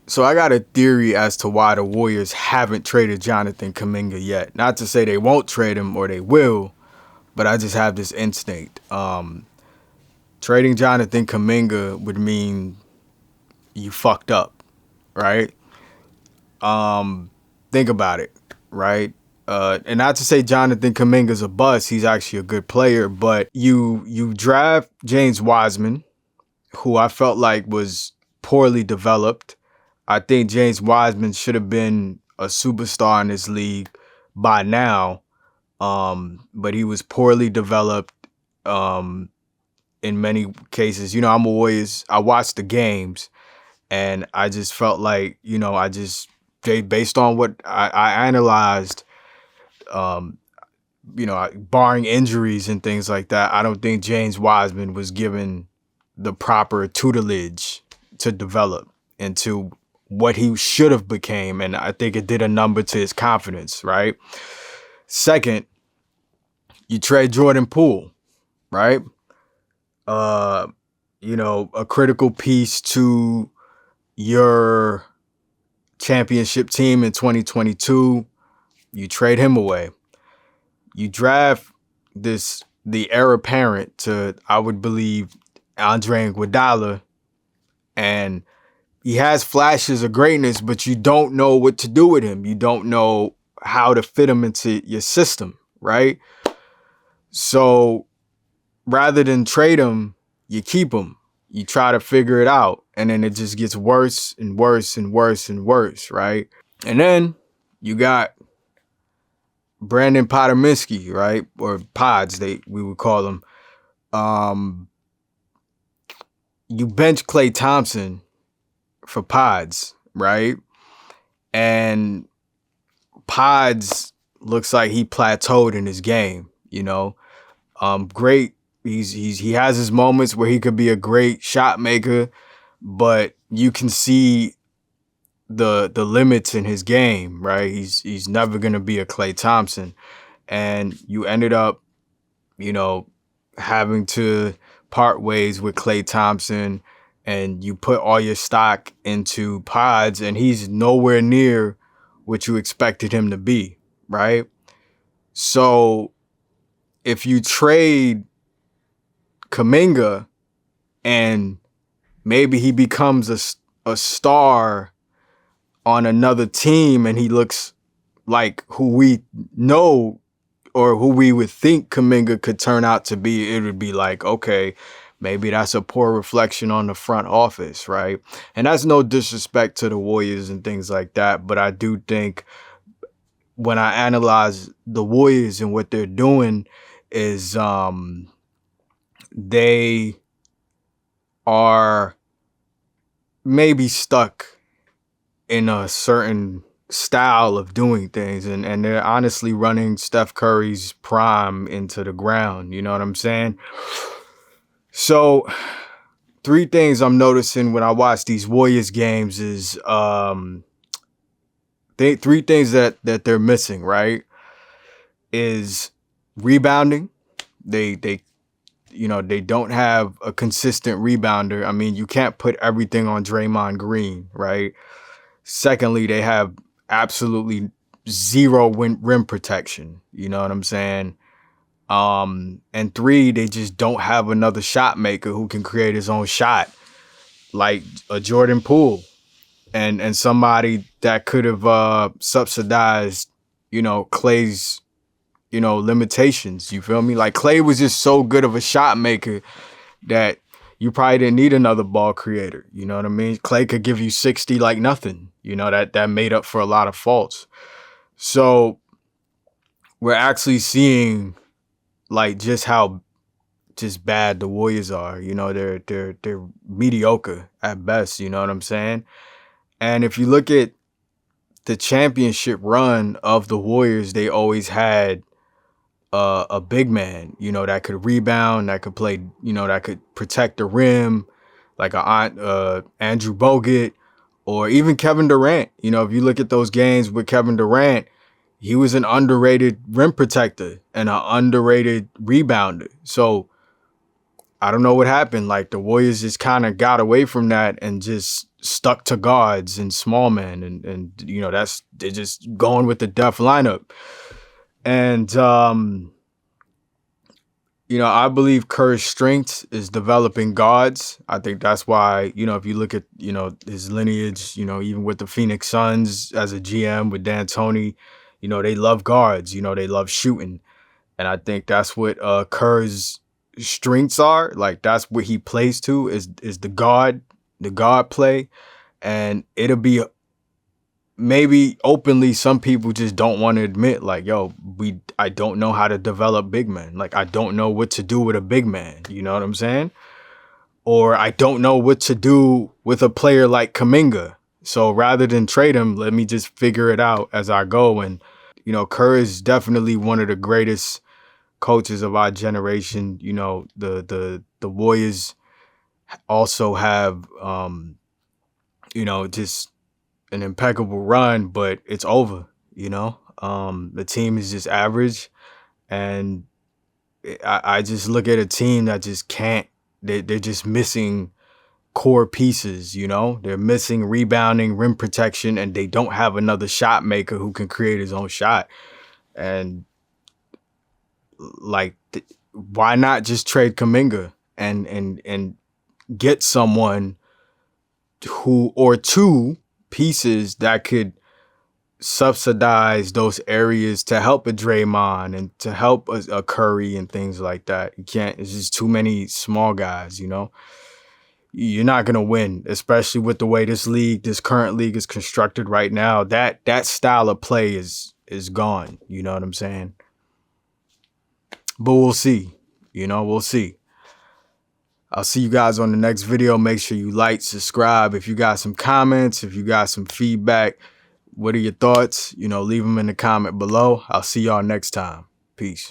So I got a theory as to why the Warriors haven't traded Jonathan Kuminga yet. Not to say they won't trade him or they will, but I just have this instinct. Trading Jonathan Kuminga would mean you fucked up, right? Think about it, right? And not to say Jonathan Kuminga's a bust, he's actually a good player, but you draft James Wiseman, who I felt like was poorly developed. I think James Wiseman should have been a superstar in this league by now, but he was poorly developed in many cases. I'm a Warriors. I watched the games, and I just felt like based on what I analyzed, barring injuries and things like that, I don't think James Wiseman was given the proper tutelage to develop into what he should have became, and I think it did a number to his confidence, right? Second, you trade Jordan Poole, right? A critical piece to your championship team in 2022. You trade him away. You draft the heir apparent to, I would believe, Andre Iguodala, and he has flashes of greatness, but you don't know what to do with him. You don't know how to fit him into your system, right? So rather than trade him, you keep him. You try to figure it out, and then it just gets worse and worse and worse and worse, right? And then you got Brandon Podominski, right? Or Pods, we would call him. You bench Klay Thompson for Pods, right? And Pods looks like he plateaued in his game, Great. He has his moments where he could be a great shot maker, but you can see the limits in his game, right? He's never gonna be a Klay Thompson. And you ended up, having to part ways with Klay Thompson, and you put all your stock into Pods, and he's nowhere near what you expected him to be, right? So if you trade Kuminga and maybe he becomes a star on another team and he looks like who we know or who we would think Kuminga could turn out to be, it would be like, okay, maybe that's a poor reflection on the front office, right? And that's no disrespect to the Warriors and things like that, but I do think when I analyze the Warriors and what they're doing is they are maybe stuck in a certain style of doing things, and they're honestly running Steph Curry's prime into the ground. You know what I'm saying? So 3 things I'm noticing when I watch these Warriors games is 3 things that they're missing, right? Is rebounding. They don't have a consistent rebounder. I mean, you can't put everything on Draymond Green, right? Secondly, they have absolutely zero rim protection. You know what I'm saying? And 3, they just don't have another shot maker who can create his own shot, like a Jordan Poole, and somebody that could have subsidized, Klay's, limitations. You feel me? Like Klay was just so good of a shot maker that you probably didn't need another ball creator. You know what I mean? Klay could give you 60 like nothing. That made up for a lot of faults. So we're actually seeing like just how just bad the Warriors are. They're mediocre at best. You know what I'm saying? And if you look at the championship run of the Warriors, they always had a big man, that could rebound, that could play, that could protect the rim, like Andrew Bogut, or even Kevin Durant. If you look at those games with Kevin Durant, he was an underrated rim protector and an underrated rebounder. So I don't know what happened. Like the Warriors just kind of got away from that and just stuck to guards and small men, and you know they're just going with the depth lineup. And you know, I believe Kerr's strength is developing guards. I think that's why, you know, if you look at, you know, his lineage, you know, even with the Phoenix Suns as a GM with D'Antoni, you know, they love guards, you know, they love shooting. And I think that's what Kerr's strengths are. Like that's what he plays to is the guard play. And it'll be maybe openly some people just don't want to admit like, yo, I don't know how to develop big men. Like I don't know what to do with a big man. You know what I'm saying? Or I don't know what to do with a player like Kuminga. So rather than trade him, let me just figure it out as I go. And, you know, Kerr is definitely one of the greatest coaches of our generation. You know, the Warriors also have you know, just an impeccable run, but it's over, you know? The team is just average, and I just look at a team that just can't, they're just missing core pieces, you know? They're missing rebounding, rim protection, and they don't have another shot maker who can create his own shot. And like, why not just trade Kuminga and get someone who, or two pieces that could subsidize those areas to help a Draymond and to help a Curry and things like that. You can't, it's just too many small guys, you know? You're not going to win, especially with the way this current league is constructed right now. That style of play is gone, you know what I'm saying? But we'll see, you know, we'll see. I'll see you guys on the next video. Make sure you like, subscribe. If you got some comments, if you got some feedback, what are your thoughts? You know, leave them in the comment below. I'll see y'all next time. Peace.